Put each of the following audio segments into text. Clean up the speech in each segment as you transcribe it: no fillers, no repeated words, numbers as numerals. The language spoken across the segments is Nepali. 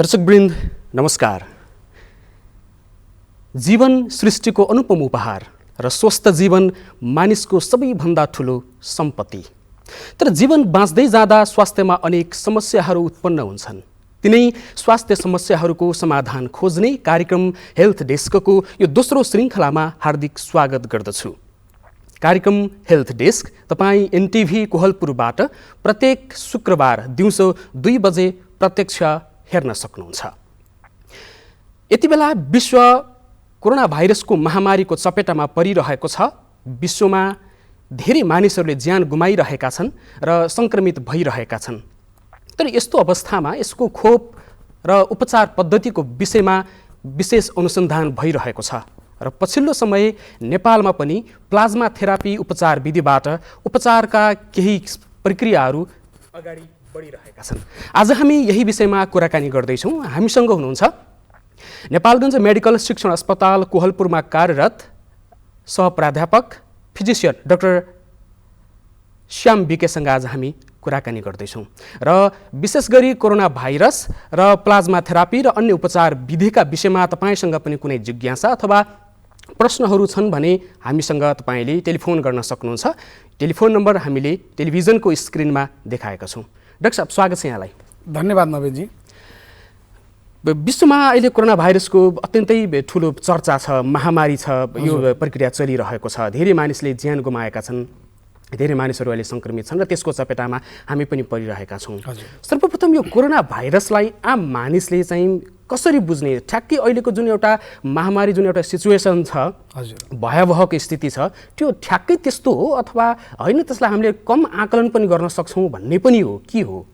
दर्शकवृन्द नमस्कार। जीवन सृष्टिको अनुपम उपहार र स्वस्थ जीवन मानिसको सबैभन्दा ठुलो सम्पत्ति। तर जीवन बाँच्दै जाँदा स्वास्थ्यमा अनेक समस्याहरू उत्पन्न हुन्छन्। तिनै स्वास्थ्य समस्याहरूको समाधान खोज्ने कार्यक्रम हेल्थ डेस्कको यो दोस्रो श्रृङ्खलामा हार्दिक स्वागत गर्दछु। कार्यक्रम हेल्थ डेस्क तपाईँ एनटिभी कोहलपुरबाट प्रत्येक शुक्रबार दिउँसो 2 बजे प्रत्यक्ष हेर्न सक्नुहुन्छ। यति बेला विश्व कोरोना भाइरसको महामारीको चपेटामा परिरहेको छ। विश्वमा धेरै मानिसहरूले ज्यान गुमाइरहेका छन् र सङ्क्रमित भइरहेका छन्। तर यस्तो अवस्थामा यसको खोप र उपचार पद्धतिको विषयमा विशेष अनुसन्धान भइरहेको छ र पछिल्लो समय नेपालमा पनि प्लाज्मा थेरापी उपचार विधिबाट उपचारका केही प्रक्रियाहरू अगाडि बढिरहेका छन्। आज हामी यही विषयमा कुराकानी गर्दैछौँ। हामीसँग हुनुहुन्छ नेपालगञ्ज मेडिकल शिक्षण अस्पताल कोहलपुरमा कार्यरत सहप्राध्यापक फिजिसियन डाक्टर श्याम विकेसँग आज हामी कुराकानी गर्दैछौँ र विशेष गरी कोरोना भाइरस र प्लाज्मा थेरापी र अन्य उपचार विधिका विषयमा तपाईँसँग पनि कुनै जिज्ञासा अथवा प्रश्नहरू छन् भने हामीसँग तपाईँले टेलिफोन गर्न सक्नुहुन्छ। टेलिफोन नम्बर हामीले टेलिभिजनको स्क्रिनमा देखाएका छौँ। डाक्टर साहब, स्वागत छ यहाँलाई। धन्यवाद नवीनजी। विश्वमा अहिले कोरोना भाइरसको अत्यन्तै ठुलो चर्चा छ, महामारी छ, यो प्रक्रिया चलिरहेको छ। धेरै मानिसले ज्यान गुमाएका छन्, धेरै मानिसहरू अहिले सङ्क्रमित छन् र त्यसको चपेटामा हामी पनि परिरहेका छौँ। सर्वप्रथम यो कोरोना भाइरसलाई आम मानिसले चाहिँ कसरी बुझ्ने? ठ्याक्कै अहिलेको जुन एउटा महामारी, जुन एउटा सिचुएसन छ, भयावहको स्थिति छ, त्यो ठ्याक्कै त्यस्तो हो अथवा होइन, त्यसलाई हामीले कम आकलन पनि गर्न सक्छौँ भन्ने पनि हो, के हो?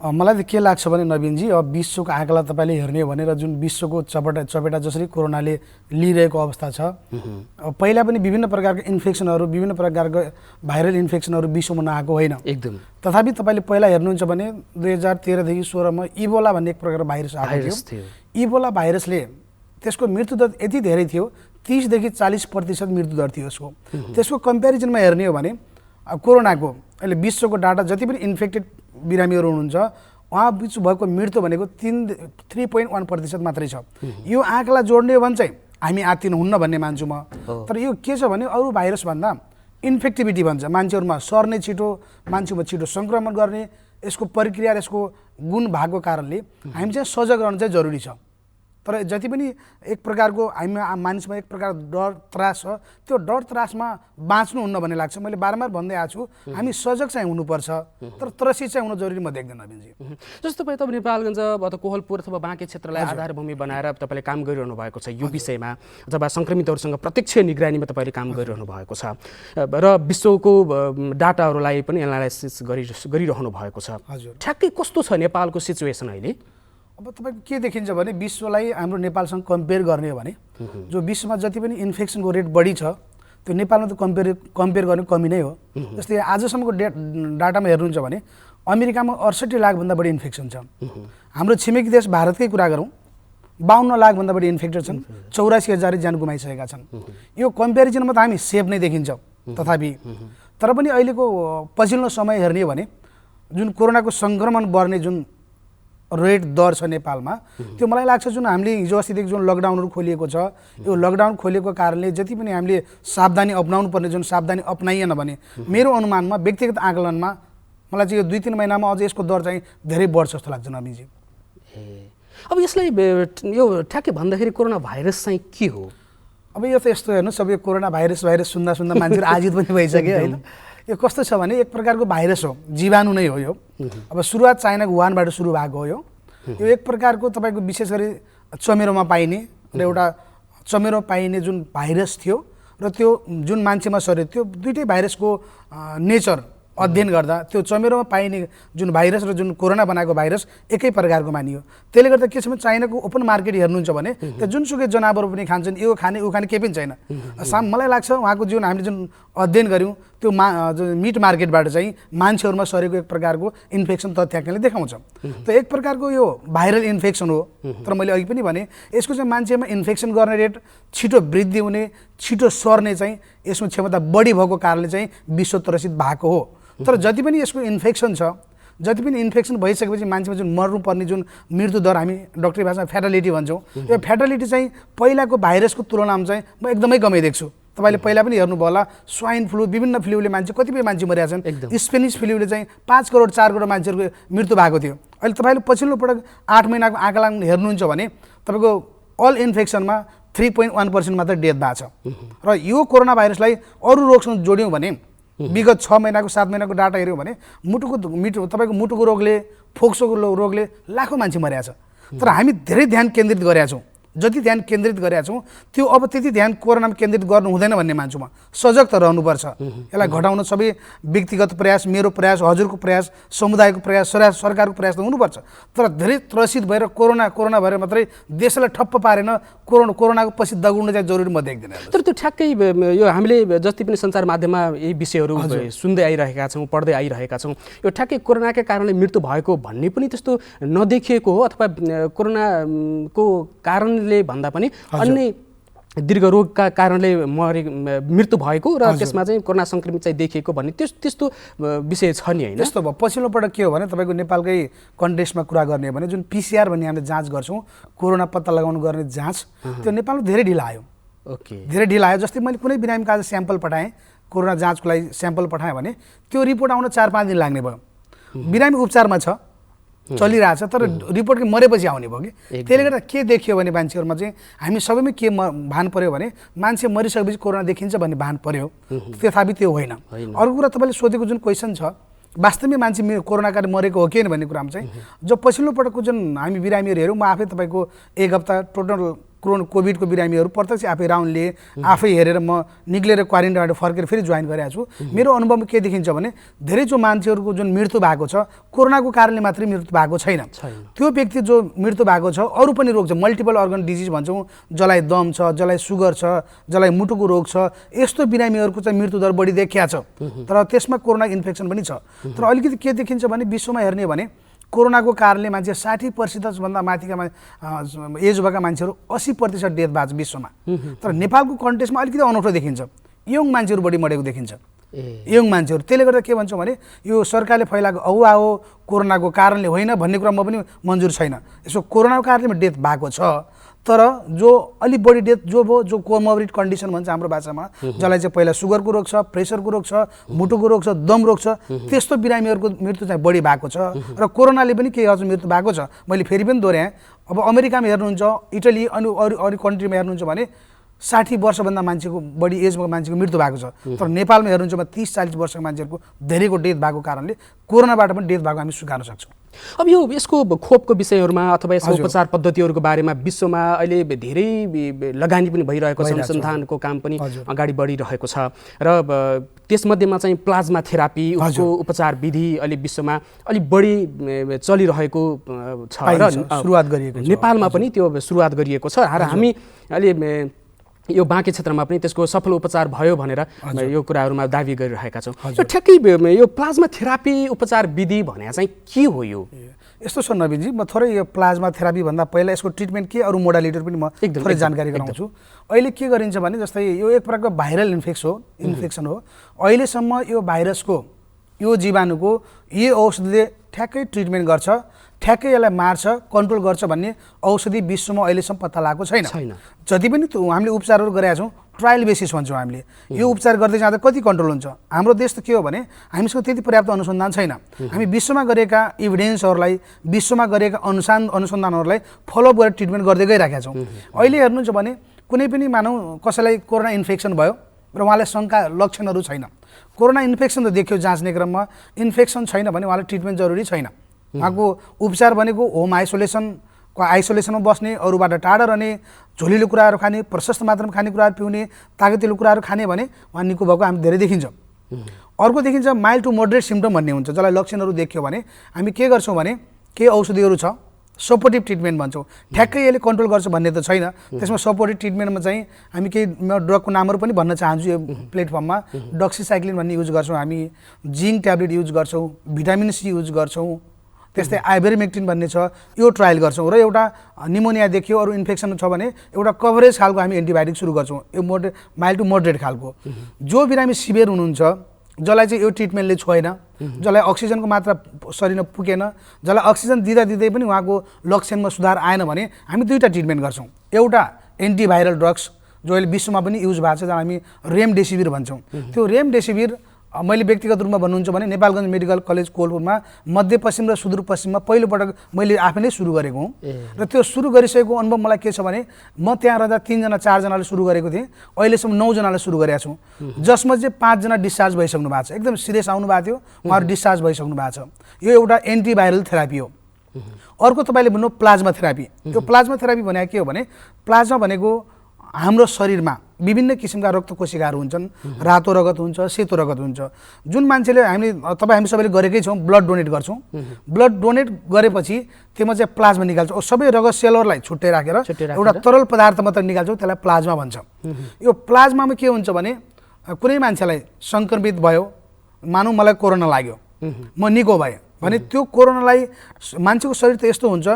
मलाई त के लाग्छ भने नवीनजी, अब विश्वको आँकला तपाईँले हेर्ने हो भने र जुन विश्वको चपेटा जसरी कोरोनाले लिइरहेको अवस्था छ, पहिला पनि विभिन्न प्रकारको इन्फेक्सनहरू, विभिन्न प्रकारको भाइरल इन्फेक्सनहरू विश्वमा नआएको होइन एकदम। तथापि तपाईँले पहिला हेर्नुहुन्छ भने 2013देखि 2016मा इबोला भन्ने एक प्रकारको भाइरस आएको थियो। इबोला भाइरसले त्यसको मृत्युदर यति धेरै थियो, 30देखि 40% मृत्युदर थियो यसको। त्यसको कम्पेरिजनमा हेर्ने हो भने कोरोनाको अहिले विश्वको डाटा जति पनि इन्फेक्टेड बिरामीहरू हुनुहुन्छ उहाँ बिच भएको मृत्यु भनेको 3.1% मात्रै छ। यो आँकला जोड्ने हो भने चाहिँ हामी आत्तिनु हुन्न भन्ने मान्छु म। तर यो के छ भने अरू भाइरसभन्दा इन्फेक्टिभिटी भन्छ, मान्छेहरूमा सर्ने छिटो, मान्छेमा छिटो सङ्क्रमण गर्ने यसको प्रक्रिया, यसको गुण भएको कारणले हामी चाहिँ सजग रहनु चाहिँ जरुरी छ। तर जति पनि एक प्रकारको हामी मानिसमा एक प्रकार डर त्रास छ, त्यो डर त्रासमा बाँच्नुहुन्न भन्ने लाग्छ। मैले बारम्बार भन्दै आएको छु, हामी सजग चाहिँ हुनुपर्छ, तर त्रसित चाहिँ हुनु जरुरी म देख्दैन नवीनजी। जस्तो तपाईँ नेपालगञ्ज अथवा कोहलपुर अथवा बाँके क्षेत्रलाई आधारभूमि बनाएर तपाईँले काम गरिरहनु भएको छ यो विषयमा, अथवा सङ्क्रमितहरूसँग प्रत्यक्ष निगरानीमा तपाईँले काम गरिरहनु भएको छ र विश्वको डाटाहरूलाई पनि एनालाइसिस गरिरहनु भएको छ। ठ्याक्कै कस्तो छ नेपालको सिचुएसन अहिले? अब तपाईँको के देखिन्छ भने विश्वलाई हाम्रो नेपालसँग कम्पेयर गर्ने हो भने जो विश्वमा जति पनि इन्फेक्सनको रेट बढी छ त्यो नेपालमा त कम्पेयर गर्ने कमी नै हो। जस्तै आजसम्मको डाटामा हेर्नुहुन्छ भने अमेरिकामा 68 लाखभन्दा बढी इन्फेक्सन छ। हाम्रो छिमेकी देश भारतकै कुरा गरौँ, 52 लाखभन्दा बढी इन्फेक्टेड छन्, 84,000 ज्यान गुमाइसकेका छन्। यो कम्पेरिजनमा त हामी सेफ नै देखिन्छ। तथापि तर पनि अहिलेको पछिल्लो समय हेर्ने हो भने जुन कोरोनाको सङ्क्रमण बढ्ने जुन रेट दर छ नेपालमा, त्यो मलाई लाग्छ जुन हामीले हिजो अस्तिदेखि जुन लकडाउनहरू खोलिएको छ, यो लकडाउन खोलिएको कारणले जति पनि हामीले सावधानी अपनाउनु पर्ने जुन सावधानी अपनाइएन भने मेरो अनुमानमा, व्यक्तिगत आकलनमा मलाई चाहिँ यो 2-3 महिनामा अझ यसको दर चाहिँ धेरै बढ्छ जस्तो लाग्छ नवीनजी। अब यसलाई यो ठ्याक्कै भन्दाखेरि कोरोना भाइरस चाहिँ के हो? अब यो त यस्तो हेर्नुहोस्, अब यो कोरोना भाइरस सुन्दा मान्छेहरू आजित पनि भइसक्यो होइन। यो कस्तो छ भने एक प्रकारको भाइरस हो, जीवाणु नै हो यो। अब सुरुवात चाइनाको वुहानबाट सुरु भएको हो। यो एक प्रकारको तपाईँको विशेष गरी चमेरोमा पाइने र एउटा चमेरोमा पाइने जुन भाइरस थियो र त्यो जुन मान्छेमा सर्यो, त्यो दुइटै भाइरसको नेचर अध्ययन गर्दा त्यो चमेरोमा पाइने जुन भाइरस र जुन कोरोना बनाएको भाइरस एकै प्रकारको मानियो। त्यसले गर्दा के छ भने चाइनाको ओपन मार्केट हेर्नुहुन्छ भने त्यो जुनसुकै जनावर पनि खान्छन्, यो खाने ऊ खाने केही पनि छैन। मलाई लाग्छ उहाँको जुन हामीले जुन अध्ययन गऱ्यौँ त्यो मिट मार्केटबाट चाहिँ मान्छेहरूमा सरेको एक प्रकारको इन्फेक्सन तथ्याङ्कले देखाउँछ। त एक प्रकारको यो भाइरल इन्फेक्सन हो। तर मैले अघि पनि भने यसको चाहिँ मान्छेमा इन्फेक्सन गर्ने रेट, छिटो वृद्धि हुने, छिटो सर्ने चाहिँ यसको क्षमता बढी भएको कारणले चाहिँ विश्व त्रसित भएको हो। तर जति पनि यसको इन्फेक्सन छ जति पनि इन्फेक्सन भइसकेपछि मान्छेमा जुन मर्नुपर्ने जुन मृत्युदर हामी डक्टरी भाषामा फ्याटालिटी भन्छौँ, यो फ्याटालिटी चाहिँ पहिलाको भाइरसको तुलनामा चाहिँ म एकदमै कमै देख्छु। तपाईँले पहिला पनि हेर्नुभयो होला, स्वाइन फ्लू, विभिन्न फ्लूले मान्छे कतिपय मान्छे मरेका छन्। स्पेनिस फ्लूले चाहिँ 5 करोड 4 करोड मान्छेहरूको मृत्यु भएको थियो। अहिले तपाईँले पछिल्लो पटक 8 महिनाको आँकडा हेर्नुहुन्छ भने तपाईँको अल इन्फेक्सनमा 3.1% मात्र डेथ भएको छ। र यो कोरोना भाइरसलाई अरू रोगसँग जोड्यौँ भने विगत 6 महिनाको 7 महिनाको डाटा हेऱ्यौँ भने तपाईँको मुटुको रोगले, फोक्सोको रोगले लाखौँ मान्छे मरेका छ। तर हामी धेरै ध्यान केन्द्रित गरेका छौँ। जति ध्यान केन्द्रित गरेका छौँ त्यो अब त्यति ध्यान कोरोनामा केन्द्रित गर्नु हुँदैन भन्ने मान्छु म। सजग त रहनुपर्छ। यसलाई घटाउन सबै व्यक्तिगत प्रयास, मेरो प्रयास, हजुरको प्रयास, समुदायको प्रयास, सरकारको प्रयास त हुनुपर्छ। तर धेरै त्रसित भएर कोरोना भएर मात्रै देशलाई ठप्प पारेन कोरोनाको पछि दगुड्न चाहिँ जरुरी म देख्दिनँ। तर त्यो ठ्याक्कै यो हामीले जति पनि सञ्चार माध्यममा यही विषयहरू सुन्दै आइरहेका छौँ, पढ्दै आइरहेका छौँ, यो ठ्याक्कै कोरोनाकै कारणले मृत्यु भएको भन्ने पनि त्यस्तो नदेखिएको हो अथवा कोरोनाको कारण भन्दा पनि अन्य दीर्घ रोगका कारणले मृत्यु भएको र त्यसमा चाहिँ कोरोना संक्रमित चाहिँ देखिएको भन्ने त्यस्तो विषय छ नि हैन? त्यस्तो भयो। पछिल्लो पटक के हो भने तपाईँको नेपालकै कन्टेक्स्टमा कुरा गर्ने हो भने जुन PCR भन्ने हामीले जाँच गर्छौँ, कोरोना पत्ता लगाउनु गर्ने जाँच, त्यो नेपालमा धेरै ढिला आयो। धेरै ढिला आयो। जस्तै मैले कुनै बिरामीको आज स्याम्पल पठाएँ, कोरोना जाँचको लागि स्याम्पल पठाएँ भने त्यो रिपोर्ट आउन 4-5 दिन लाग्ने भयो। बिरामी उपचारमा छ, चलिरहेछ, तर रिपोर्ट मरेपछि आउने भयो कि। त्यसले गर्दा के देखियो भने मान्छेहरूमा चाहिँ हामी सबैमै के भान पर्यो भने मान्छे मरिसकेपछि कोरोना देखिन्छ भन्ने भान पर्यो, तथापि त्यो होइन। अर्को कुरा तपाईँले सोधेको जुन क्वेसन छ, वास्तवमै मान्छे कोरोनाका मरेको हो कि भन्ने कुरामा चाहिँ जो पछिल्लो पटकको जुन हामी बिरामीहरू हेऱ्यौँ, म आफै तपाईँको 1 हप्ता टोटल कोभिडको बिरामीहरू प्रत्यक्ष आफै राउन्ड लिए, आफै हेरेर म निक्लेर क्वारेन्टाइनबाट फर्केर फेरि जोइन गरेको छु। मेरो अनुभवमा के देखिन्छ भने धेरै जो मान्छेहरूको जुन मृत्यु भएको छ कोरोनाको कारणले मात्रै मृत्यु भएको छैन। त्यो व्यक्ति जो मृत्यु भएको छ अरू पनि रोग छ, मल्टिपल अर्गन डिजिज भन्छौँ, जसलाई दम छ, जसलाई सुगर छ, जसलाई मुटुको रोग छ, यस्तो बिरामीहरूको चाहिँ मृत्युदर बढी देखिया छ। तर त्यसमा कोरोना इन्फेक्सन पनि छ। तर अलिकति के देखिन्छ भने विश्वमा हेर्ने भने कोरोनाको कारणले मान्छे 60% भन्दा माथिका एज भएका मान्छेहरू 80% डेथ भएको छ विश्वमा। तर नेपालको कन्टेक्स्टमा अलिकति अनौठो देखिन्छ, यङ मान्छेहरू बढी मरेको देखिन्छ, यङ मान्छेहरू। त्यसले गर्दा के भन्छौँ भने यो सरकारले फैलाएको अहुवा हो कोरोनाको कारणले होइन भन्ने कुरा म पनि मन्जुर छैन। यसो कोरोनाको कारणले डेथ भएको छ, तर जो अलि बढी डेथ जो भयो, जो कोमोर्बिड कन्डिसन भन्छ हाम्रो भाषामा, जसलाई चाहिँ पहिला सुगरको रोग छ, प्रेसरको रोग छ, मुटुको रोग छ, दम रोग छ, त्यस्तो बिरामीहरूको मृत्यु चाहिँ बढी भएको छ। र कोरोनाले पनि के गर्छ, मृत्यु भएको छ। मैले फेरि पनि दोहोऱ्याएँ, अब अमेरिकामा हेर्नुहुन्छ, इटली अनि अरू कन्ट्रीमा हेर्नुहुन्छ भने 60 वर्षभन्दा मान्छेको बढी एजको मान्छेको मृत्यु भएको छ। तर नेपालमा हेर्नुहुन्छ भने 30-40 वर्षको मान्छेहरूको धेरैको डेथ भएको कारणले कोरोनाबाट पनि डेथ भएको हामी स्वीकार्न सक्छौँ। अब यसको खोपको विषयहरूमा अथवा यसको उपचार पद्धतिहरूको बारेमा विश्वमा अहिले धेरै लगानी पनि भइरहेको छ, अनुसन्धानको काम पनि अगाडि बढिरहेको छ र त्यसमध्येमा चाहिँ प्लाज्मा थेरापी उसको उपचार विधि अहिले विश्वमा अलिक बढी चलिरहेको छ र सुरुवात गरिएको छ। नेपालमा पनि त्यो सुरुवात गरिएको छ र हामी अहिले यो बाँकी क्षेत्रमा पनि त्यसको सफल उपचार भयो भनेर यो कुराहरूमा दाबी गरिरहेका छौँ। यो ठ्याक्कै यो प्लाज्मा थेरापी उपचार विधि भने चाहिँ के हो? यो यस्तो छ नवीनजी, म थोरै यो प्लाज्मा थेरापी भन्दा पहिला यसको ट्रिटमेन्ट के अरू मोडालिटीहरू पनि म थोरै जानकारी गराउँछु। अहिले के गरिन्छ भने जस्तै यो एक प्रकारको भाइरल इन्फेक्सन हो। अहिलेसम्म यो भाइरसको, यो जीवाणुको यो औषधिले ठ्याक्कै ट्रिटमेन्ट गर्छ, ठ्याक्कै यसलाई मार्छ, कन्ट्रोल गर्छ भन्ने औषधि विश्वमा अहिलेसम्म पत्ता लागेको छैन। जति पनि हामीले उपचारहरू गरेका छौँ ट्रायल बेसिस भन्छौँ हामीले। यो उपचार गर्दै जाँदा कति कन्ट्रोल हुन्छ? हाम्रो देश त के हो भने हामीसँग त्यति पर्याप्त अनुसन्धान छैन। हामी विश्वमा गरेका इभिडेन्सहरूलाई, विश्वमा गरेका अनुसन्धानहरूलाई फलोअप गरेर ट्रिटमेन्ट गर्दै गइरहेका छौँ। अहिले हेर्नुहुन्छ भने कुनै पनि मानव कसैलाई कोरोना इन्फेक्सन भयो र उहाँलाई शङ्का लक्षणहरू छैन, कोरोना इन्फेक्सन त देखियो जाँच्ने क्रममा, इन्फेक्सन छैन भने उहाँलाई ट्रिटमेन्ट जरुरी छैन। उहाँको उपचार भनेको होम आइसोलेसनमा बस्ने, अरूबाट टाढा रहने, झोलिलो कुराहरू खाने, प्रशस्त मात्रामा खानेकुराहरू पिउने, तागतिलो कुराहरू खाने भने उहाँ निको भएको हामी धेरै देखिन्छ। अर्को देखिन्छ माइल्ड टु मोडरेट सिम्पटम भन्ने हुन्छ, जसलाई लक्षणहरू देखियो भने हामी के गर्छौँ भने केही औषधिहरू छ, सपोर्टिभ ट्रिटमेन्ट भन्छौँ। ठ्याक्कै यसले कन्ट्रोल गर्छ भन्ने त छैन। त्यसमा सपोर्टिभ ट्रिटमेन्टमा चाहिँ हामी केही ड्रगको नामहरू पनि भन्न चाहन्छु यो प्लेटफर्ममा। डक्सिसाइक्लिन भन्ने युज गर्छौँ हामी, जिङ्क ट्याब्लेट युज गर्छौँ, भिटामिन सी युज गर्छौँ, त्यस्तै आइभेरिमेक्टिन भन्ने छ, यो ट्रायल गर्छौँ। र एउटा निमोनिया देखियो, अरू इन्फेक्सन छ भने एउटा कभरेज खालको हामी एन्टिबायोटिक सुरु गर्छौँ, यो माइल्ड टु मोडरेट खालको। जो बिरामी सिभियर हुनुहुन्छ, जसलाई चाहिँ यो ट्रिटमेन्टले छोएन, जसलाई अक्सिजनको मात्रा शरीरमा पुगेन, जसलाई अक्सिजन दिँदा दिँदै पनि उहाँको लक्षणमा सुधार आएन भने हामी दुईवटा ट्रिटमेन्ट गर्छौँ। एउटा एन्टिभाइरल ड्रग्स जो अहिले विश्वमा पनि युज भएको छ, जहाँ हामी रेमडेसिभिर भन्छौँ। त्यो रेमडेसिभिर मैले व्यक्तिगत रूपमा भन्नुहुन्छ भने नेपालगञ्ज मेडिकल कलेज कोलपुरमा मध्यपश्चिम र सुदूरपश्चिममा पहिलोपटक मैले आफै नै सुरु गरेको हुँ। र त्यो सुरु गरिसकेको अनुभव मलाई के छ भने म त्यहाँ रहँदा 3 जना 4 जनाले सुरु गरेको थिएँ, अहिलेसम्म 9 जनाले सुरु गरेका छौँ, जसमा चाहिँ 5 जना डिस्चार्ज भइसक्नु भएको छ। एकदम सिरियस आउनुभएको थियो, उहाँहरू डिस्चार्ज भइसक्नु भएको छ। यो एउटा एन्टिभाइरल थेरापी हो। अर्को तपाईँले भन्नु प्लाज्मा थेरापी। यो प्लाज्मा थेरापी भनेको के हो भने प्लाज्मा भनेको हाम्रो शरीरमा विभिन्न किसिमका रक्त कोशिकाहरू हुन्छन्, रातो रगत हुन्छ, सेतो रगत हुन्छ। जुन मान्छेले हामी सबैले गरेकै छौँ, ब्लड डोनेट गर्छौँ। ब्लड डोनेट गरेपछि त्यसमा चाहिँ प्लाज्मा निकाल्छौँ। सबै रगत सेलहरूलाई छुट्टै राखेर एउटा तरल पदार्थ मात्र निकाल्छौँ, त्यसलाई प्लाज्मा भन्छ। यो प्लाज्मामा के हुन्छ भने कुनै मान्छेलाई सङ्क्रमित भयो, मानौँ मलाई कोरोना लाग्यो, म निको भएँ भने त्यो कोरोनालाई मान्छेको शरीर त यस्तो हुन्छ,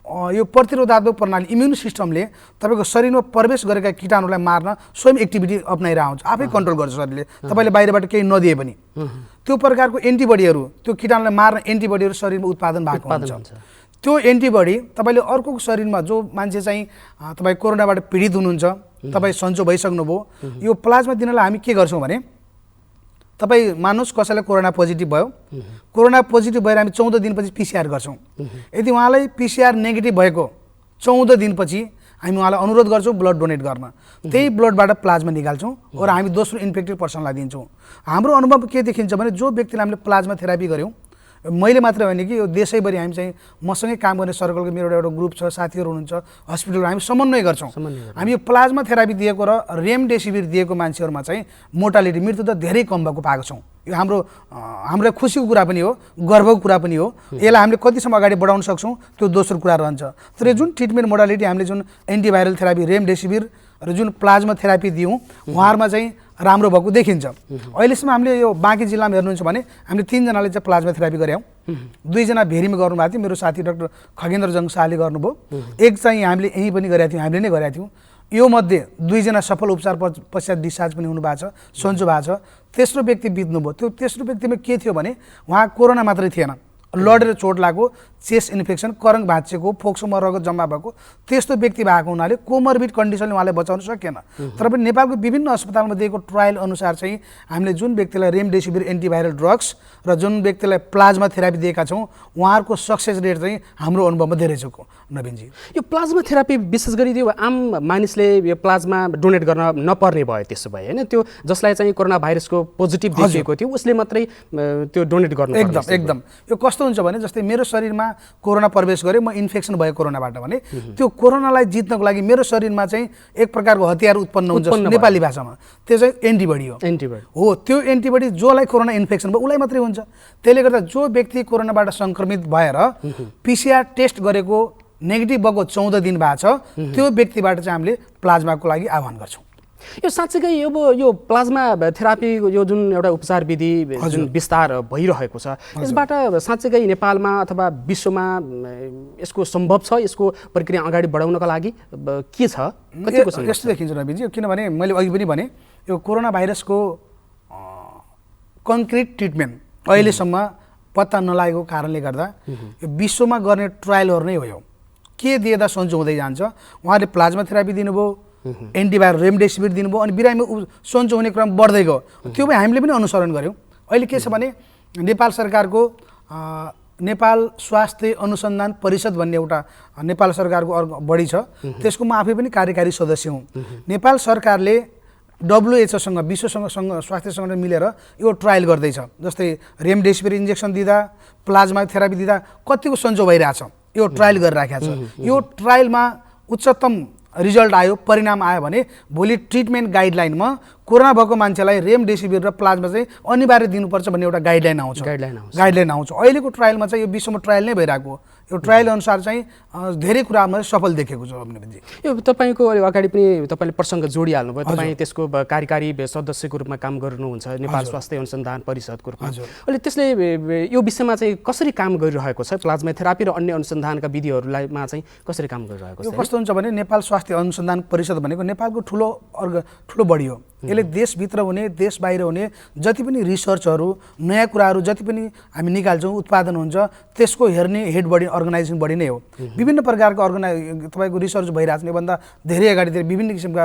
यो प्रतिरोधात्मक प्रणाली इम्युन सिस्टमले तपाईँको शरीरमा प्रवेश गरेका कीटाणुलाई मार्न स्वयं एक्टिभिटी अप्नाइरहेको हुन्छ, आफै कन्ट्रोल गर्छ शरीरले, तपाईँले बाहिरबाट केही नदिए पनि। त्यो प्रकारको एन्टिबडीहरू, त्यो कीटाणुलाई मार्न एन्टिबडीहरू शरीरमा उत्पादन भएको हुन्छ। त्यो एन्टिबडी तपाईँले अर्को शरीरमा जो मान्छे चाहिँ तपाईँ कोरोनाबाट पीडित हुनुहुन्छ, तपाईँ सन्चो भइसक्नुभयो, यो प्लाज्मा दिनलाई हामी के गर्छौँ भने तपाईँ मान्नुहोस् कसैलाई कोरोना पोजिटिभ भयो, कोरोना पोजिटिभ भएर हामी 14 दिनपछि पिसिआर गर्छौँ। यदि उहाँलाई पिसिआर नेगेटिभ भएको 14 दिनपछि हामी उहाँलाई अनुरोध गर्छौँ ब्लड डोनेट गर्न। त्यही ब्लडबाट प्लाज्मा निकाल्छौँ र हामी दोस्रो इन्फेक्टेड पर्सनलाई दिन्छौँ। हाम्रो अनुभव के देखिन्छ भने जो व्यक्तिले हामीले प्लाज्मा थेरापी गऱ्यौँ, मैले मात्र होइन कि यो देशैभरि हामी चाहिँ मसँगै काम गर्ने सर्कलको मेरो एउटा ग्रुप छ, साथीहरू हुनुहुन्छ, हस्पिटलमा हामी समन्वय गर्छौँ। हामी यो प्लाज्मा थेरापी दिएको र रेमडेसिभिर दिएको मान्छेहरूमा चाहिँ मोर्टालिटी, मृत्यु दर धेरै कम भएको पाएको छौँ। यो हाम्रो खुसीको कुरा पनि हो, गर्वको कुरा पनि हो। यसलाई हामीले कतिसम्म अगाडि बढाउन सक्छौँ त्यो दोस्रो कुरा रहन्छ। तर जुन ट्रिटमेन्ट मोडालिटी हामीले जुन एन्टिभाइरल थेरापी, रेमडेसिभिर र जुन प्लाज्मा थेरापी दियौँ, उहाँहरूमा चाहिँ राम्रो भएको देखिन्छ। अहिलेसम्म हामीले यो बाँकी जिल्लामा हेर्नुहुन्छ भने हामीले 3 जनाले चाहिँ प्लाज्मा थेरापी गऱ्यौँ। 2 जना भेरीमा गर्नुभएको थियो, मेरो साथी डाक्टर खगेन्द्र जङ शाहले गर्नुभयो। एक चाहिँ हामीले यहीँ पनि गरेका थियौँ, हामीले नै गरेका थियौँ। यो मध्ये 2 जना सफल उपचार पश्चात डिस्चार्ज पनि हुनुभएको छ, सन्चो भएको छ। तेस्रो व्यक्ति बित्नुभयो। त्यो तेस्रो व्यक्तिमा के थियो भने उहाँ कोरोना मात्रै थिएन, लडेर चोट लागेको, चेस्ट इन्फेक्सन, करङ भाँचिएको, फोक्सोमा रगत जम्मा भएको त्यस्तो व्यक्ति भएको हुनाले कोमर्बिड कन्डिसनले उहाँलाई बचाउन सकेन। तर पनि नेपालको विभिन्न अस्पतालमा दिएको ट्रायल अनुसार चाहिँ हामीले जुन व्यक्तिलाई रेमडेसिभिर एन्टिभाइरल ड्रग्स र जुन व्यक्तिलाई प्लाज्मा थेरापी दिएका छौँ, उहाँहरूको सक्सेस रेट चाहिँ हाम्रो अनुभवमा धेरै छ नवीनजी। यो प्लाज्मा थेरापी विशेष गरी त्यो आम मानिसले यो प्लाज्मा डोनेट गर्न नपर्ने भयो, त्यसो भए होइन, त्यो जसलाई चाहिँ कोरोना भाइरसको पोजिटिभ देखिएको थियो उसले मात्रै त्यो डोनेट गर्नु। एकदम यो कस्तो हुन्छ भने जस्तै मेरो शरीरमा कोरोना प्रवेश गरे, म इन्फेक्सन भयो कोरोनाबाट भने त्यो कोरोनालाई जित्नको लागि मेरो शरीरमा चाहिँ एक प्रकारको हतियार उत्पन्न हुन्छ नेपाली भाषामा, त्यो चाहिँ एन्टिबडी हो। हो त्यो एन्टिबडी जोलाई कोरोना इन्फेक्सन भयो उसलाई मात्रै हुन्छ। त्यसले गर्दा जो व्यक्ति कोरोनाबाट सङ्क्रमित भएर पिसिआर टेस्ट गरेको नेगेटिभ भएको 14 दिन भएको छ, त्यो व्यक्तिबाट चाहिँ हामीले प्लाज्माको लागि आह्वान गर्छौँ। यो साँच्चै यो प्लाज्मा थेरापी यो जुन एउटा उपचार विधि जुन विस्तार भइरहेको छ, यसबाट साँच्चै नेपालमा अथवा विश्वमा यसको सम्भव छ, यसको प्रक्रिया अगाडि बढाउनका लागि के छ? यस्तो देखिन्छ नवीनजी, किनभने मैले अघि पनि भने यो कोरोना भाइरसको कन्क्रिट ट्रिटमेन्ट अहिलेसम्म पत्ता नलागेको कारणले गर्दा यो विश्वमा गर्ने ट्रायलहरू नै हो। यो के दिएदा सन्चो हुँदै जान्छ। उहाँले प्लाज्मा थेरापी दिनुभयो, एन्टिभाइरल रेमडेसिभिर दिनुभयो, अनि बिरामीमा सन्चो हुने क्रम बढ्दै गयो। त्यो पनि हामीले पनि अनुसरण गऱ्यौँ। अहिले के छ भने नेपाल सरकारको नेपाल स्वास्थ्य अनुसन्धान परिषद भन्ने एउटा नेपाल सरकारको बडी छ, त्यसको म आफै पनि कार्यकारी सदस्य हुँ। नेपाल सरकारले WHO विश्व स्वास्थ्य सङ्गठन मिलेर यो ट्रायल गर्दैछ। जस्तै रेमडेसिभिर इन्जेक्सन दिँदा, प्लाज्मा थेरापी दिँदा कतिको सन्चो भइरहेछ, यो ट्रायल गरिराखेको छ। यो ट्रायलमा उच्चतम रिजल्ट आयो, परिणाम आयो भने भोलि ट्रिटमेन्ट गाइडलाइनमा कोरोना भएको मान्छेलाई रेमडेसिभिर र प्लाज्मा चाहिँ अनिवार्य दिनुपर्छ भन्ने एउटा गाइडलाइन आउँछ। अहिलेको ट्रायलमा चाहिँ यो विश्वमा ट्रायल नै भइरहेको हो। यो ट्रायल अनुसार चाहिँ धेरै कुरामा सफल देखेको छ। यो तपाईँको अगाडि पनि तपाईँले प्रसङ्ग जोडिहाल्नुभयो, तपाईँ त्यसको कार्यकारी सदस्यको रूपमा काम गर्नुहुन्छ नेपाल स्वास्थ्य अनुसन्धान परिषदको रूपमा। अहिले त्यसले यो विषयमा चाहिँ कसरी काम गरिरहेको छ? प्लाज्मा थेरापी र अन्य अनुसन्धानका विधिहरूलाईमा चाहिँ कसरी काम गरिरहेको छ? यो कस्तो हुन्छ भने नेपाल स्वास्थ्य अनुसन्धान परिषद भनेको नेपालको ठुलो बडी हो। यसले देशभित्र हुने देश बाहिर हुने जति पनि रिसर्चहरू नयाँ कुराहरू जति पनि हामी निकाल्छौँ उत्पादन हुन्छ त्यसको हेर्ने हेड बडी अर्गनाइजेसन बडी नै हो। विभिन्न प्रकारको तपाईँको रिसर्च भइरहेको छ। योभन्दा धेरै अगाडितिर विभिन्न किसिमका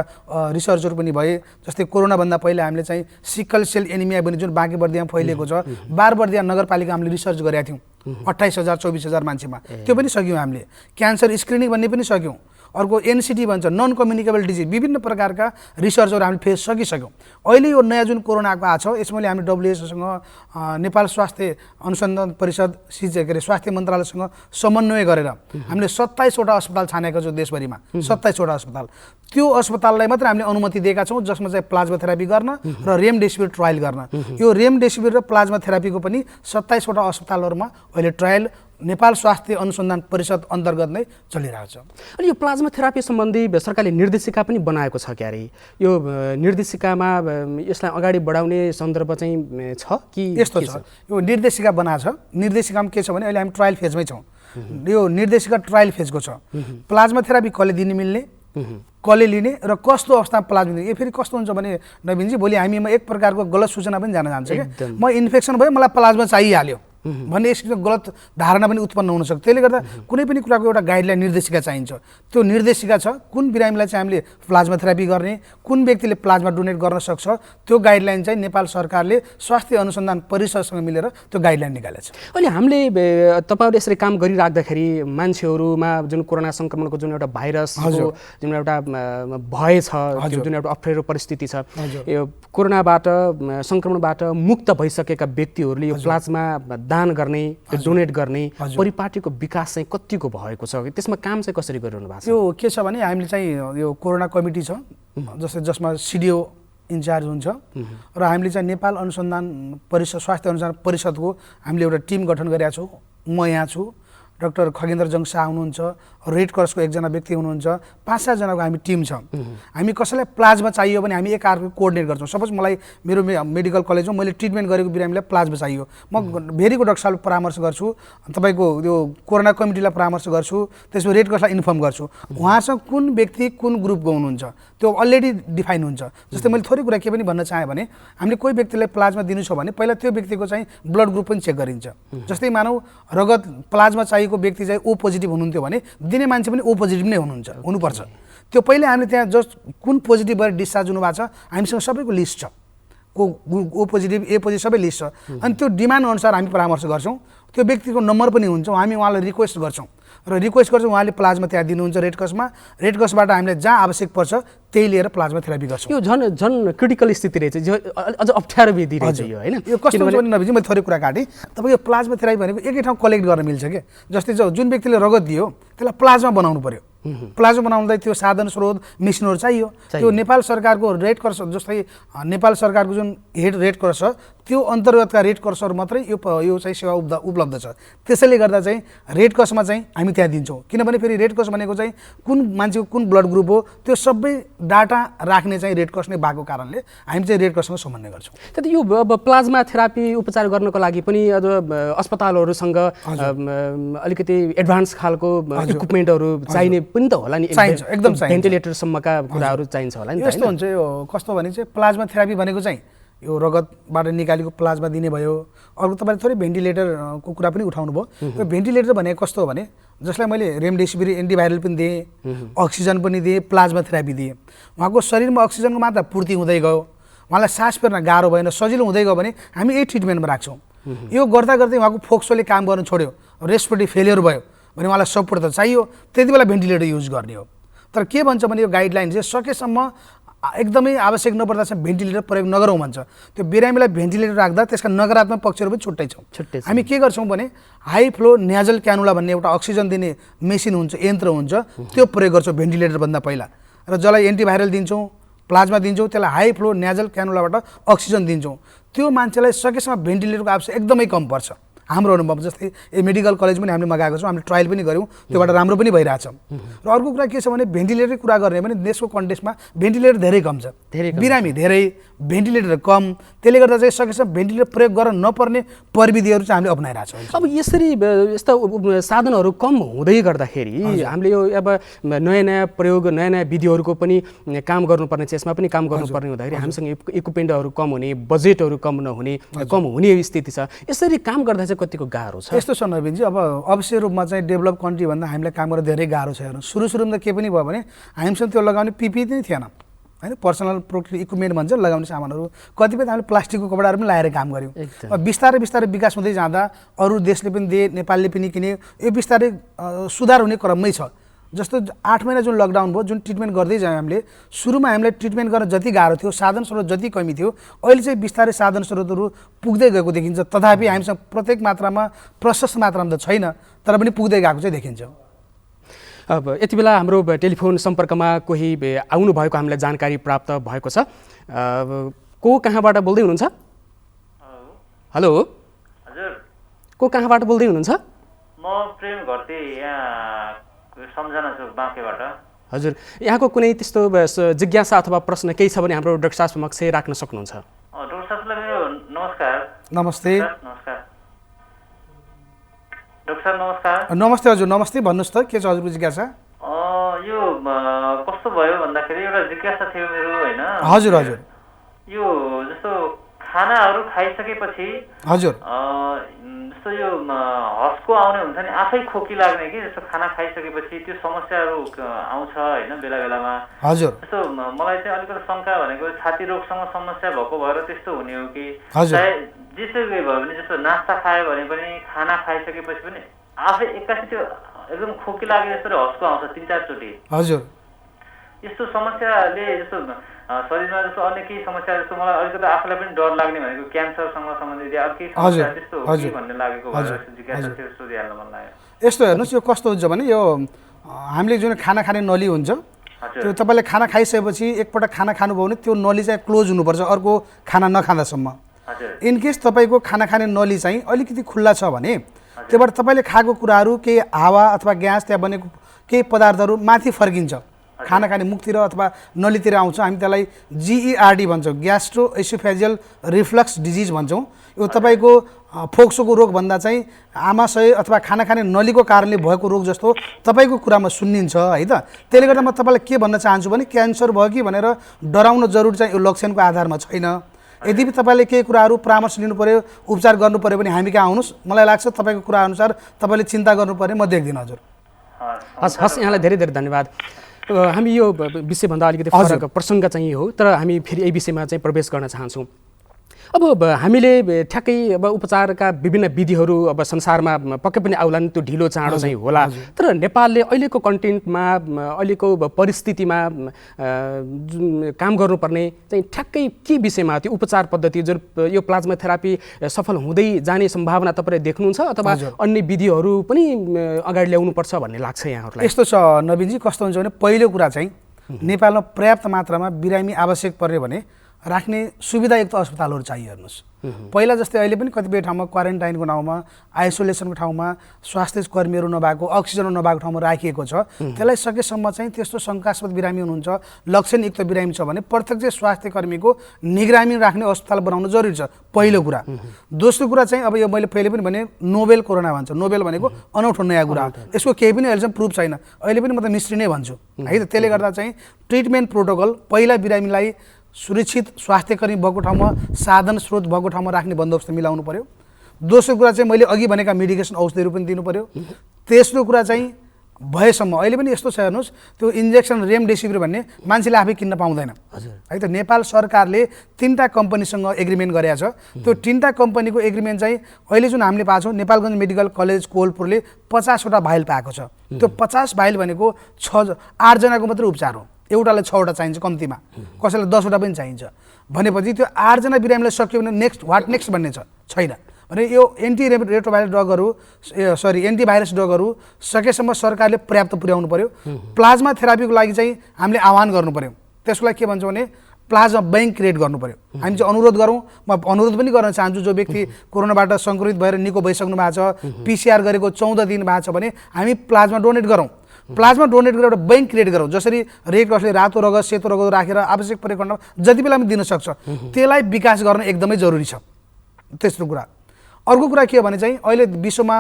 रिसर्चहरू पनि भए। जस्तै कोरोनाभन्दा पहिला हामीले चाहिँ सिकल सेल एनिमिया भने जुन बाँकेबर्दियामा फैलिएको छ, बारबर्दिया नगरपालिका हामीले रिसर्च गरेका थियौँ 28,000 24,000 मान्छेमा, त्यो पनि सक्यौँ हामीले। क्यान्सर स्क्रिनिङ भन्ने पनि सक्यौँ। अर्को एनसिटी भन्छ नन कम्युनिकेबल डिजिज, विभिन्न प्रकारका रिसर्चहरू हामीले फेस सकिसक्यौँ। अहिले यो नयाँ जुन कोरोना आएको छ यसमा हामी WHO नेपाल स्वास्थ्य अनुसन्धान परिषद के अरे स्वास्थ्य मन्त्रालयसँग समन्वय गरेर हामीले 27वटा अस्पताल छानेका छौँ देशभरिमा। 27वटा अस्पताल, त्यो अस्पताललाई मात्र हामीले अनुमति दिएका छौँ जसमा चाहिँ प्लाज्मा थेरापी गर्न र रेमडेसिभिर ट्रायल गर्न। यो रेमडेसिभिर र प्लाज्मा थेरापीको पनि 27वटा अस्पतालहरूमा अहिले ट्रायल नेपाल स्वास्थ्य अनुसन्धान परिषद अन्तर्गत नै चलिरहेको छ। अनि यो प्लाज्मा थेरापी सम्बन्धी सरकारले निर्देशिका पनि बनाएको छ क्यारे? यो निर्देशिकामा यसलाई अगाडि बढाउने सन्दर्भ चाहिँ छ कि? यस्तो छ, यो निर्देशिका बनाएको छ। निर्देशिकामा के छ भने अहिले हामी ट्रायल फेजमै छौँ। यो निर्देशिका ट्रायल फेजको छ। प्लाज्मा थेरापी कसले दिनु मिल्ने, कसले लिने र कस्तो अवस्थामा प्लाज्मा दिने। यो फेरि कस्तो हुन्छ भने नवीनजी भोलि हामीमा एक प्रकारको गलत सूचना पनि जान जान्छ क्या, म इन्फेक्सन भयो मलाई प्लाज्मा चाहिहाल्यो भन्ने यसको गलत धारणा पनि उत्पन्न हुनसक्छ। त्यसले गर्दा कुनै पनि कुराको एउटा गाइडलाइन निर्देशिका चाहिन्छ। त्यो निर्देशिका छ कुन बिरामीलाई चाहिँ हामीले प्लाज्मा थेरापी गर्ने, कुन व्यक्तिले प्लाज्मा डोनेट गर्न सक्छ, त्यो गाइडलाइन चाहिँ नेपाल सरकारले स्वास्थ्य अनुसन्धान परिषदसँग मिलेर त्यो गाइडलाइन निकालेको छ। अनि हामीले तपाईँहरूले यसरी काम गरिराख्दाखेरि मान्छेहरूमा जुन कोरोना सङ्क्रमणको जुन एउटा भाइरसको जुन एउटा भय छ, जुन एउटा अप्ठ्यारो परिस्थिति छ, यो कोरोनाबाट सङ्क्रमणबाट मुक्त भइसकेका व्यक्तिहरूले यो प्लाज्मा दान गर्ने, डोनेट गर्ने परिपाटीको विकास चाहिँ कतिको भएको छ, त्यसमा काम चाहिँ कसरी गरिरहनु भएको छ? यो के छ भने हामीले चाहिँ यो कोरोना कमिटी छ जसमा सिडिओ इन्चार्ज हुन्छ र हामीले चाहिँ नेपाल अनुसन्धान परिषद स्वास्थ्य अनुसन्धान परिषदको हामीले एउटा टिम गठन गरेका छौँ। म यहाँ छु, डाक्टर खगेन्द्र जङ शाह हुनुहुन्छ, रेड क्रसको एकजना व्यक्ति हुनुहुन्छ, 5-7 जनाको हामी टिम छ। हामी कसैलाई प्लाज्मा चाहियो भने हामी एक अर्को कोअर्डिनेट गर्छौँ। सपोज मलाई मेरो मेडिकल कलेजमा मैले ट्रिटमेन्ट गरेको बिरामीलाई प्लाज्मा चाहियो, म भेरीको डाक्टर साहबले परामर्श गर्छु, तपाईँको यो कोरोना कमिटीलाई परामर्श गर्छु, त्यसपछि रेड क्रसलाई इन्फर्म गर्छु उहाँसँग कुन व्यक्ति कुन ग्रुपको हुनुहुन्छ त्यो अलरेडी डिफाइन हुन्छ। जस्तै मैले थोरै कुरा के पनि भन्न चाहेँ भने हामीले कोही व्यक्तिलाई प्लाज्मा दिनु छ भने पहिला त्यो व्यक्तिको चाहिँ ब्लड ग्रुप पनि चेक गरिन्छ। जस्तै मानौ रगत प्लाज्मा चाहिएको व्यक्ति चाहिँ ओ पोजिटिभ हुनुहुन्थ्यो भने दिने मान्छे पनि ओ पोजिटिभ नै हुनुपर्छ। त्यो पहिले हामीले त्यहाँ जस्ट कुन पोजिटिभ भएर डिस्चार्ज हुनुभएको छ हामीसँग सबैको लिस्ट छ, को ओ पोजिटिभ ए पोजिटिभ सबै लिस्ट छ। अनि त्यो डिमान्ड अनुसार हामी परामर्श गर्छौँ। त्यो व्यक्तिको नम्बर पनि हुन्छ, हामी उहाँलाई रिक्वेस्ट गर्छौँ र रिक्वेस्ट गर्छौँ उहाँले प्लाज्मा त्यहाँ दिनुहुन्छ रेड क्रसमा। रेड क्रसबाट हामीले जहाँ आवश्यक पर्छ त्यही लिएर प्लाज्मा थेरापी गर्छौँ। यो झन् क्रिटिकल स्थिति रहेछ, अझ अप्ठ्यारो विधि रहेछ यो होइन। यो कस्तो हुन्छ भने नभिजी मैले थोरै कुरा काटेँ। तपाईँ यो प्लाज्मा थेरापी भनेको एकै ठाउँ कलेक्ट गर्न मिल्छ क्या। जस्तै जुन व्यक्तिले रगत दियो त्यसलाई प्लाज्मा बनाउनु पर्यो। प्लाज्मा बनाउनलाई त्यो साधन स्रोत मेसिनहरू चाहियो। त्यो नेपाल सरकारको रेड क्रस जस्तै नेपाल सरकारको जुन हेड रेड क्रस छ त्यो अन्तर्गतका रेड क्रसहरू मात्रै यो चाहिँ सेवा उपलब्ध छ। त्यसैले गर्दा चाहिँ रेड क्रसमा चाहिँ हामी त्यहाँ दिन्छौँ, किनभने फेरि रेड क्रस भनेको चाहिँ कुन मान्छेको कुन ब्लड ग्रुप हो त्यो सबै डाटा राख्ने चाहिँ रेड क्रस नै भएको कारणले हामी चाहिँ रेड क्रससँग समन्वय गर्छौँ। त्यही त यो प्लाज्मा थेरापी उपचार गर्नको लागि पनि अझ अस्पतालहरूसँग अलिकति एडभान्स खालको इक्विपमेन्टहरू चाहिने पनि त होला नि, चाहिन्छ, एकदम चाहिन्छ। भेन्टिलेटरसम्मका कुराहरू चाहिन्छ होला नि। यस्तो हुन्छ यो कस्तो भने चाहिँ प्लाज्मा थेरापी भनेको चाहिँ यो रगतबाट निकालेको प्लाज्मा दिने भयो। अर्को तपाईँले थोरै भेन्टिलेटरको कुरा पनि उठाउनु भयो। यो भेन्टिलेटर भनेको कस्तो हो भने जसलाई मैले रेमडेसिभिर एन्टिभाइरल पनि दिएँ, अक्सिजन पनि दिएँ, प्लाज्मा थेरापी दिएँ, उहाँको शरीरमा अक्सिजनको मात्रा पूर्ति हुँदै गयो, उहाँलाई सास फेर्न गाह्रो भएन, सजिलो हुँदै गयो भने हामी यही ट्रिटमेन्टमा राख्छौँ। यो गर्दा गर्दै उहाँको फोक्सोले काम गर्न छोड्यो, रेस्पिरेटरी फेलियर भयो भने उहाँलाई सपोर्ट त चाहियो, त्यति बेला भेन्टिलेटर युज गर्ने हो। तर के भन्छ भने यो गाइडलाइन चाहिँ सकेसम्म एकदमै आवश्यक नपर्दासम्म भेन्टिलेटर प्रयोग नगरौँ भन्छ। त्यो बिरामीलाई भेन्टिलेटर राख्दा त्यसका नकारात्मक पक्षहरू पनि छुट्टै छौँ। हामी के गर्छौँ भने हाई फ्लो न्याजल क्यानुला भन्ने एउटा अक्सिजन दिने मेसिन हुन्छ, यन्त्र हुन्छ, त्यो प्रयोग गर्छौँ भेन्टिलेटरभन्दा पहिला। र जसलाई एन्टिभाइरल दिन्छौँ, प्लाज्मा दिन्छौँ, त्यसलाई हाई फ्लो न्याजल क्यानुलाबाट अक्सिजन दिन्छौँ। त्यो मान्छेलाई सकेसम्म भेन्टिलेटरको आवश्यक एकदमै कम पर्छ। हाम्रो अनुभव जस्तै मेडिकल कलेज पनि हामीले मगाएको छौँ, हामीले ट्रायल पनि गऱ्यौँ, त्योबाट राम्रो पनि भइरहेछ। र अर्को कुरा के छ भने भेन्टिलेटरै कुरा गर्ने भने देशको कन्टेक्स्टमा भेन्टिलेटर धेरै कम छ, बिरामी धेरै, भेन्टिलेटर कम, त्यसले गर्दा चाहिँ सकेसम्म भेन्टिलेटर प्रयोग गर्न नपर्ने प्रविधिहरू चाहिँ हामीले अपनाइरहेछौँ। अब यसरी यस्ता साधनहरू कम हुँदै गर्दाखेरि हामीले यो अब नयाँ नयाँ प्रयोग नयाँ नयाँ विधिहरूको पनि काम गर्नुपर्ने छ, यसमा पनि काम गर्नुपर्ने हुँदाखेरि हामीसँग इक्विपमेन्टहरू कम हुने, बजेटहरू कम नहुने, कम हुने स्थिति छ। यसरी काम गर्दा चाहिँ कतिको गाह्रो छ? यस्तो छ नवीनजी, अब अवश्य रूपमा चाहिँ डेभलप कन्ट्री भन्दा हामीलाई काम गर्न धेरै गाह्रो छ। हेर्नु सुरुमा त के पनि भयो भने हामीसँग त्यो लगाउने पिपी नै थिएन होइन, पर्सनल प्रोटेक्टिभ इक्विपमेन्ट भन्छ लगाउने सामानहरू, कतिपय हामीले प्लास्टिकको कपडाहरू पनि लगाएर काम गऱ्यौँ। बिस्तारै बिस्तारै विकास हुँदै जाँदा अरू देशले पनि दिए, नेपालले पनि किने, यो बिस्तारै सुधार हुने क्रममै छ। जस्तो 8 महिना जुन लकडाउन भयो, जुन ट्रिटमेन्ट गर्दै जायौँ हामीले, सुरुमा हामीलाई ट्रिटमेन्ट गर्न जति गाह्रो थियो, साधन स्रोत जति कमी थियो, अहिले चाहिँ बिस्तारै साधन स्रोतहरू पुग्दै गएको देखिन्छ। तथापि हामीसँग प्रत्येक मात्रामा प्रशस्त मात्रामा त छैन, तर पनि पुग्दै गएको चाहिँ देखिन्छ। अब यति बेला हाम्रो टेलिफोन सम्पर्कमा कोही आउनु भएको हामीलाई जानकारी प्राप्त भएको छ। को कहाँबाट बोल्दै हुनुहुन्छ? हेलो हजुर, को कहाँबाट बोल्दै हुनुहुन्छ? म प्रेम घरती, यहाँ सम्झना चोक बाँकेबाट। हजुर, यहाँको कुनै त्यस्तो जिज्ञासा अथवा प्रश्न केही छ भने हाम्रो डाक्टर साहब समक्ष राख्न सक्नुहुन्छ। डाक्टर साहबलाई मेरो नमस्कार। नमस्ते। नमस्कार डाक्टर साहब, नमस्कार। नमस्ते हजुर, नमस्ते, भन्नुहोस् त के छ हजुरको जिज्ञासा? यो कस्तो भयो भन्दाखेरि एउटा जिज्ञासा थियो मेरो होइन। हजुर हजुर, यो जस्तो खानाहरू खाइसकेपछि हजुर जस्तो यो हस्को आउने हुन्छ नि, आफै खोकी लाग्ने कि जस्तो खाना खाइसकेपछि त्यो समस्याहरू आउँछ होइन बेला बेलामा। हजुर, जस्तो मलाई चाहिँ अलिकति शङ्का भनेको छाती रोगसँग समस्या भएको भएर त्यस्तो हुने हो कि हजुर, चाहे जेसुकै भयो भने जस्तो नास्ता खायो भने पनि खाना खाइसकेपछि पनि आफै एक्कासी त्यो एकदम खोकी लागे जस्तो हस्को आउँछ 3-4 चोटि। हजुर, यस्तो समस्याले जस्तो शरीरमा जस्तो अन्य केही समस्या जस्तो मलाई अलिकति आफूलाई पनि डर लाग्ने भनेको क्यान्सरसँग सम्बन्धित या केही समस्या त्यस्तो हो कि भन्ने लागेको भएर जिज्ञासा थियो, सोधिहाल्न मन लाग्यो। यस्तो हेर्नुहोस्, यो कस्तो हुन्छ भने यो हामीले जुन खाना खाने नली हुन्छ, त्यो तपाईँले खाना खाइसकेपछि एकपटक खाना खानुभयो भने त्यो नली चाहिँ क्लोज हुनुपर्छ अर्को खाना नखाँदासम्म। इनकेस तपाईँको खाना खाने नली चाहिँ अलिकति खुल्ला छ भने त्योबाट तपाईँले खाएको कुराहरू केही हावा अथवा ग्यास त्यहाँ बनेको केही पदार्थहरू माथि फर्किन्छ, खाना खाने मुखतिर अथवा नलीतिर आउँछ। हामी त्यसलाई GERD भन्छौँ, ग्यास्ट्रो एसोफेजियल रिफ्लक्स डिजिज भन्छौँ। यो तपाईँको फोक्सोको रोगभन्दा चाहिँ आमाशय अथवा खाना खाने नलीको कारणले भएको रोग जस्तो तपाईँको कुरामा सुनिन्छ है त। त्यसले गर्दा म तपाईँलाई के भन्न चाहन्छु भने क्यान्सर भयो कि भनेर डराउन जरुरी चाहिँ यो लक्षणको आधारमा छैन। यदि तपाईँले केही कुराहरू परामर्श लिनु पऱ्यो, उपचार गर्नु पऱ्यो भने हामी कहाँ आउनुहोस्, मलाई लाग्छ तपाईँको कुरा अनुसार तपाईँले चिन्ता गर्नुपर्ने म देख्दिनँ हजुर। हस् हस्, यहाँलाई धेरै धेरै धन्यवाद। हामी यो विषयभन्दा अलिकति फरक प्रसङ्ग चाहिँ हो, तर हामी फेरि यही विषयमा चाहिँ प्रवेश गर्न चाहन्छौँ। अब हामीले ठ्याक्कै अब उपचारका विभिन्न विधिहरू अब संसारमा पक्कै पनि आउलान्, त्यो ढिलो चाँडो चाहिँ होला, तर नेपालले अहिलेको कन्टेन्टमा अहिलेको परिस्थितिमा जुन काम गर्नुपर्ने चाहिँ ठ्याक्कै के विषयमा त्यो उपचार पद्धति जुन यो प्लाज्मा थेरापी सफल हुँदै जाने सम्भावना तपाईँले देख्नुहुन्छ अथवा अन्य विधिहरू पनि अगाडि ल्याउनुपर्छ भन्ने लाग्छ यहाँहरूलाई? यस्तो छ नवीनजी, कस्तो हुन्छ भने पहिलो कुरा चाहिँ नेपालमा पर्याप्त मात्रामा बिरामी आवश्यक पर्यो भने राख्ने सुविधायुक्त अस्पतालहरू चाहियो। हेर्नुहोस्, पहिला जस्तै अहिले पनि कतिपय ठाउँमा क्वारेन्टाइनको नाउँमा, आइसोलेसनको ठाउँमा स्वास्थ्य कर्मीहरू नभएको, अक्सिजन नभएको ठाउँमा राखिएको छ। त्यसलाई सकेसम्म चाहिँ त्यस्तो शङ्कास्पद बिरामी हुनुहुन्छ, लक्षणयुक्त बिरामी छ भने प्रत्यक्ष स्वास्थ्य कर्मीको निगरानी राख्ने अस्पताल बनाउनु जरुरी छ, पहिलो कुरा। दोस्रो कुरा चाहिँ अब यो मैले पहिले पनि भने नोभेल कोरोना भन्छ, नोभेल भनेको अनौठो नयाँ कुरा, यसको केही पनि अहिलेसम्म प्रुफ छैन, अहिले पनि म त मिस्ट्री नै भन्छु है त। त्यसले गर्दा चाहिँ ट्रिटमेन्ट प्रोटोकल पहिला बिरामीलाई सुरक्षित स्वास्थ्यकर्मी भएको ठाउँमा, साधन स्रोत भएको ठाउँमा राख्ने बन्दोबस्त मिलाउनु पर्यो। दोस्रो कुरा चाहिँ मैले अघि भनेका मेडिकेसन औषधिहरू पनि दिनु पर्यो। तेस्रो कुरा चाहिँ भएसम्म अहिले पनि यस्तो छ हेर्नुहोस्, त्यो इन्जेक्सन रेमडेसिभिर भन्ने मान्छेले आफै किन्न पाउँदैन है त। नेपाल सरकारले 3टा कम्पनीसँग एग्रिमेन्ट गरेको छ। त्यो 3टा कम्पनीको एग्रिमेन्ट चाहिँ अहिले जुन हामीले पाएको छौँ, नेपालगञ्ज मेडिकल कलेज कोलपुरले 50वटा भाइल पाएको छ। त्यो 50 भाइल भनेको 8 जनाको मात्रै उपचार हो, एउटालाई 6वटा चाहिन्छ कम्तीमा, कसैलाई 10वटा पनि चाहिन्छ भनेपछि त्यो 8 जना बिरामीलाई सक्यो भने वाट नेक्स्ट भन्ने छैन भने यो एन्टिरेट्रोभाइरल ड्रगहरू एन्टिभाइरस ड्रगहरू सकेसम्म सरकारले पर्याप्त पुर्याउनु पर्यो। प्लाज्मा थेरापीको लागि चाहिँ हामीले आह्वान गर्नु पर्यो। त्यसको लागि के भन्छौँ भने प्लाज्मा बैंक क्रिएट गर्नु पर्यो। हामी चाहिँ अनुरोध गरौँ, म अनुरोध पनि गर्न चाहन्छु जो व्यक्ति कोरोनाबाट सङ्क्रमित भएर निको भइसक्नु भएको छ, पिसिआर गरेको 14 दिन भएको छ भने हामी प्लाज्मा डोनेट गरौँ। प्लाज्मा डोनेट गरेर एउटा बैंक क्रिएट गरौँ। जसरी रेड क्रसले रातो रगत सेतो रगत राखेर आवश्यक परेको खण्डमा जति बेला पनि दिन सक्छ, त्यसलाई विकास गर्न एकदमै जरुरी छ। तेस्रो कुरा। अर्को कुरा के हो भने चाहिँ अहिले विश्वमा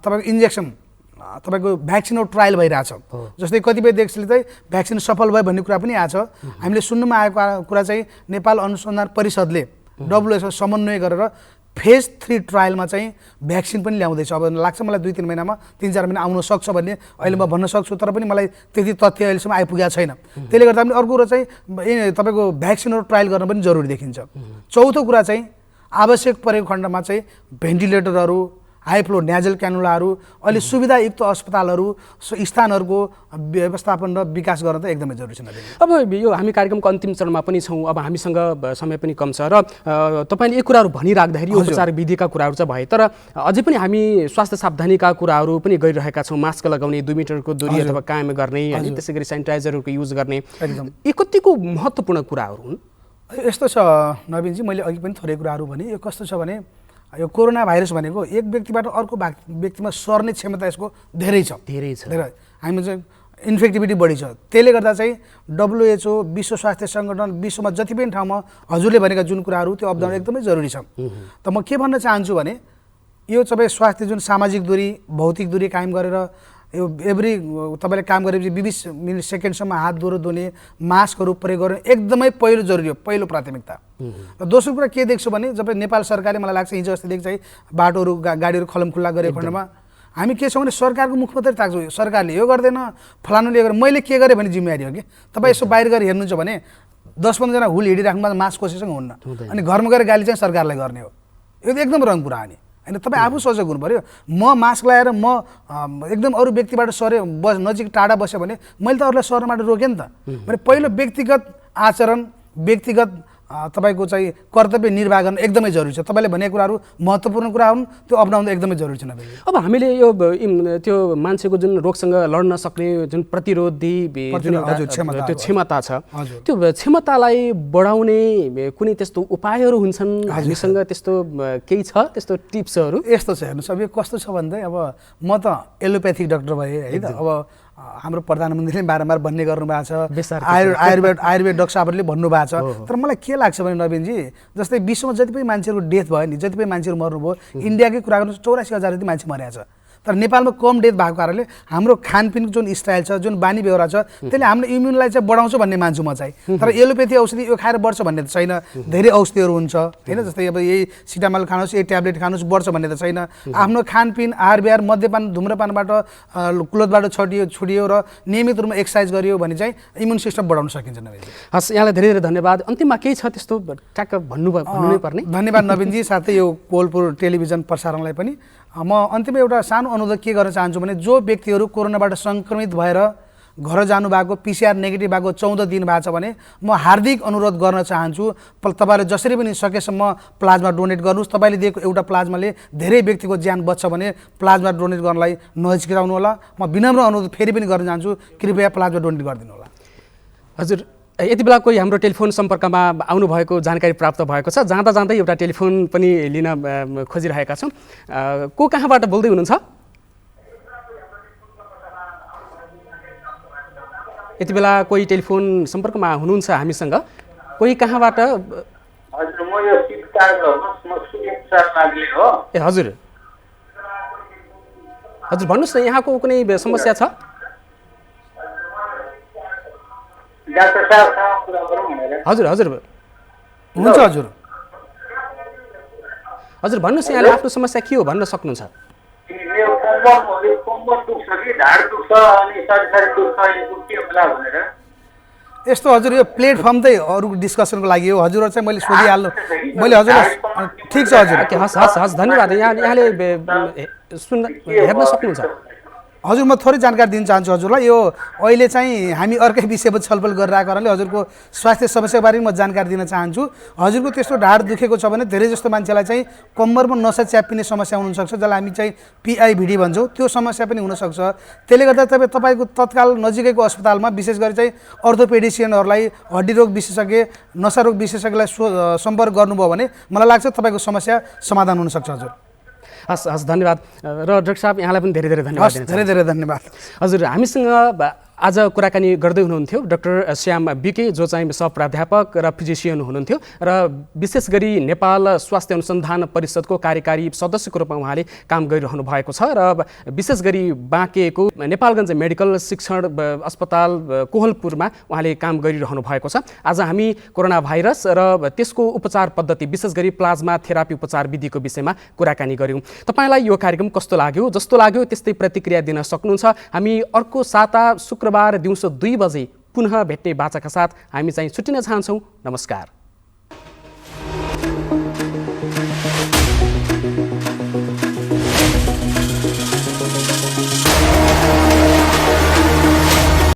तपाईँको इन्जेक्सन तपाईँको भ्याक्सिन ट्रायल भइरहेछ। जस्तै कतिपय देशले चाहिँ भ्याक्सिन सफल भयो भन्ने कुरा पनि आएको छ। हामीले सुन्नुमा आएको कुरा चाहिँ नेपाल अनुसन्धान परिषदले WHO समन्वय गरेर फेज 3 ट्रायलमा चाहिँ भ्याक्सिन पनि ल्याउँदैछ। अब लाग्छ मलाई 2-3 महिनामा 3-4 महिना आउन सक्छ भन्ने अहिले म भन्न सक्छु, तर पनि मलाई त्यति तथ्य अहिलेसम्म आइपुगेको छैन। त्यसले गर्दा पनि अर्को कुरा चाहिँ तपाईँको भ्याक्सिनहरू ट्रायल गर्न पनि जरुरी देखिन्छ। चौथो कुरा चाहिँ आवश्यक परेको खण्डमा चाहिँ भेन्टिलेटरहरू, हाई फ्लो न्याजल क्यानुलाहरू, अहिले सुविधायुक्त अस्पतालहरू स्थानहरूको व्यवस्थापन र विकास गर्न त एकदमै जरुरी छ। अब यो हामी कार्यक्रमको अन्तिम चरणमा पनि छौँ। अब हामीसँग समय पनि कम छ र तपाईँले यी कुराहरू भनिराख्दाखेरि उपचार विधिका कुराहरू चाहिँ भए, तर अझै पनि हामी स्वास्थ्य सावधानीका कुराहरू पनि गरिरहेका छौँ। मास्क लगाउने, 2 मिटरको दूरी अथवा कायम गर्ने, अनि त्यसै गरी सेनिटाइजरहरूको युज गर्ने, यी कतिको महत्त्वपूर्ण कुराहरू हुन्? यस्तो छ नवीनजी, मैले अघि पनि थोरै कुराहरू भने यो कस्तो छ भने यो कोरोना भाइरस भनेको एक व्यक्तिबाट अर्को व्यक्तिमा सर्ने क्षमता यसको धेरै छ। हामी चाहिँ इन्फेक्टिभिटी बढी छ। त्यसले गर्दा चाहिँ WHO, विश्व स्वास्थ्य सङ्गठन, विश्वमा जति पनि ठाउँमा हजुरले भनेका जुन कुराहरू त्यो अपनाउन एकदमै जरुरी छ। त म के भन्न चाहन्छु भने यो सबै स्वास्थ्य जुन सामाजिक दूरी, भौतिक दूरी कायम गरेर यो एभ्री तपाईँले काम गरेपछि 20 मिलिसेकेन्डसम्म हात धुने, मास्कहरू प्रयोग गर्ने एकदमै पहिलो जरुरी हो, पहिलो प्राथमिकता। र दोस्रो कुरा के देख्छु भने जब नेपाल सरकारले मलाई लाग्छ हिजो अस्तिदेखि चाहिँ बाटोहरू गाडीहरू खलमखुल्ला गरेको खण्डमा हामी के छौँ भने सरकारको मुख मात्रै ताक्छौँ। सरकारले यो गर्दैन, फलानुले गरेर मैले के गरेँ भने जिम्मेवारी हो कि। तपाईँ यसो बाहिर गएर हेर्नुहुन्छ भने 10-15 जना हुल हिँडिराख्नुमा मास्क कसैसँग हुन्न, अनि घरमा गएर गाली चाहिँ सरकारलाई गर्ने हो। यो त एकदम रङ कुरा हो नि होइन। तपाईँ आफू सजग हुनु पऱ्यो। म मास्क लगाएर म एकदम अरू व्यक्तिबाट सरे नजिक टाढा बस्यो भने मैले त अरूलाई सर्नबाट रोकेँ नि त। भने पहिलो व्यक्तिगत आचरण, व्यक्तिगत तपाईँको चाहिँ कर्तव्य निर्वाह गर्न एकदमै जरुरी छ। तपाईँले भनेको कुराहरू महत्त्वपूर्ण कुरा हुन्, त्यो अपनाउनु एकदमै जरुरी छ। अब हामीले यो त्यो मान्छेको जुन रोगसँग लड्न सक्ने जुन प्रतिरोधी त्यो क्षमता छ, त्यो क्षमतालाई बढाउने कुनै त्यस्तो उपायहरू हुन्छन् हामीसँग? त्यस्तो केही छ, त्यस्तो टिप्सहरू? यस्तो छ, हेर्नुहोस् अब यो कस्तो छ भन्दै अब म त एलोप्याथिक डाक्टर भएँ है त। अब हाम्रो प्रधानमन्त्रीले बारम्बार भन्ने गर्नुभएको छ, आयुर्वेद डाक्टर साहबहरूले भन्नुभएको छ। तर मलाई के लाग्छ भने नवीनजी, जस्तै विश्वमा जति पनि मान्छेहरूको डेथ भयो नि, जति पनि मान्छेहरू मर्नुभयो, इन्डियाकै कुरा गर्नु 84,000 जति मान्छे मरेको छ। तर नेपालमा कम डेथ भएको कारणले हाम्रो खानपिनको जुन स्टाइल छ, जुन बानी व्यवहार छ, त्यसले हाम्रो इम्युनलाई चाहिँ बढाउँछ भन्ने मान्छु म चाहिँ। तर एलोपेथी औषधि यो खाएर बढ्छ भन्ने त छैन। धेरै औषधिहरू हुन्छ होइन, जस्तै अब यही सिटामल खानुहोस्, यही ट्याब्लेट खानुहोस् बढ्छ भन्ने त छैन। आफ्नो खानपिन, आहार विहार, मद्यपान, धुम्रपानबाट क्लोथबाट छुटियो र नियमित रूपमा एक्सर्साइज गरियो भने चाहिँ इम्युन सिस्टम बढाउन सकिन्छ। हस्, यहाँलाई धेरै धेरै धन्यवाद। अन्तिममा केही छ त्यस्तो ट्याक्क भन्नु पर्ने? धन्यवाद नवीनजी, साथै यो कोलपुर टेलिभिजन प्रसारणलाई पनि म अन्तिममा एउटा सानो अनुरोध के गर्न चाहन्छु भने जो व्यक्तिहरू कोरोनाबाट सङ्क्रमित भएर घर जानुभएको, पिसिआर नेगेटिभ भएको 14 दिन भएको छ भने म हार्दिक अनुरोध गर्न चाहन्छु, तपाईँले जसरी पनि सकेसम्म प्लाज्मा डोनेट गर्नुहोस्। तपाईँले दिएको एउटा प्लाज्माले धेरै व्यक्तिको ज्यान बच्छ भने प्लाज्मा डोनेट गर्नलाई नहिचकिचाउनु होला। म विनम्र अनुरोध फेरि पनि गर्न चाहन्छु, कृपया प्लाज्मा डोनेट गरिदिनु होला। हजुर, यति बेला कोही हाम्रो टेलिफोन सम्पर्कमा आउनुभएको जानकारी प्राप्त भएको छ। जाँदा जाँदै एउटा टेलिफोन पनि लिन खोजिरहेका छौँ। को कहाँबाट बोल्दै हुनुहुन्छ? यति बेला कोही टेलिफोन सम्पर्कमा हुनुहुन्छ हामीसँग? कोही कहाँबाट? हजुर, म यो ए हजुर हजुर, भन्नुहोस् न, यहाँको कुनै समस्या छ? हजुर हजुर हुन्छ हजुर हजुर, भन्नुहोस् यहाँले आफ्नो समस्या के हो भन्न सक्नुहुन्छ? यस्तो हजुर, यो प्लेटफर्म चाहिँ अरू डिस्कसनको लागि हो। हजुरहरू चाहिँ मैले सोधिहाल्नु, मैले हजुरलाई ठिक छ हजुर। हस् हस् हस्, धन्यवाद। यहाँले हेर्न सक्नुहुन्छ? हजुर म थोरै जानकारी दिन चाहन्छु हजुरलाई। यो अहिले चाहिँ हामी अर्कै विषयमा छलफल गरिरहेको कारणले हजुरको स्वास्थ्य समस्याबारे म जानकारी दिन चाहन्छु। हजुरको त्यस्तो ढाड दुखेको छ भने धेरै जस्तो मान्छेलाई चाहिँ कम्मरमा नसा च्यापिने समस्या हुनसक्छ, जसलाई हामी चाहिँ PIVD भन्छौँ, त्यो समस्या पनि हुनसक्छ। त्यसले गर्दा तपाईँको तत्काल नजिकैको अस्पतालमा विशेष गरी चाहिँ अर्थोपेडिसियनहरूलाई, हड्डी रोग विशेषज्ञ, नसा रोग विशेषज्ञलाई सम्पर्क गर्नुभयो भने मलाई लाग्छ तपाईँको समस्या समाधान हुनसक्छ हजुर। हस् हस्, धन्यवाद। र डाक्टर साहब यहाँलाई पनि धेरै धेरै धन्यवाद दिन चाहन्छु। धेरै धेरै धन्यवाद। हजुर, हामीसँग आज कुराकानी गर्दै हुनुहुन्थ्यो डाक्टर श्याम बिके, जो चाहिँ सहप्राध्यापक र फिजिसियन हुनुहुन्थ्यो र विशेष गरी नेपाल स्वास्थ्य अनुसन्धान परिषदको कार्यकारी सदस्यको रूपमा उहाँले काम गरिरहनु भएको छ र विशेष गरी बाँकेको नेपालगञ्ज मेडिकल शिक्षण अस्पताल कोहलपुरमा उहाँले काम गरिरहनु भएको छ। आज हामी कोरोना भाइरस र त्यसको उपचार पद्धति, विशेष गरी प्लाज्मा थेरापी उपचार विधिको विषयमा कुराकानी गऱ्यौँ। तपाईँलाई यो कार्यक्रम कस्तो लाग्यो? जस्तो लाग्यो त्यस्तै प्रतिक्रिया दिन सक्नुहुन्छ। हामी अर्को साता शुक्रबार दिउँसो 2 बजे पुनः भेट्ने बाचाका साथ हामी चाहिँ छुट्टिन चाहन्छौँ। नमस्कार।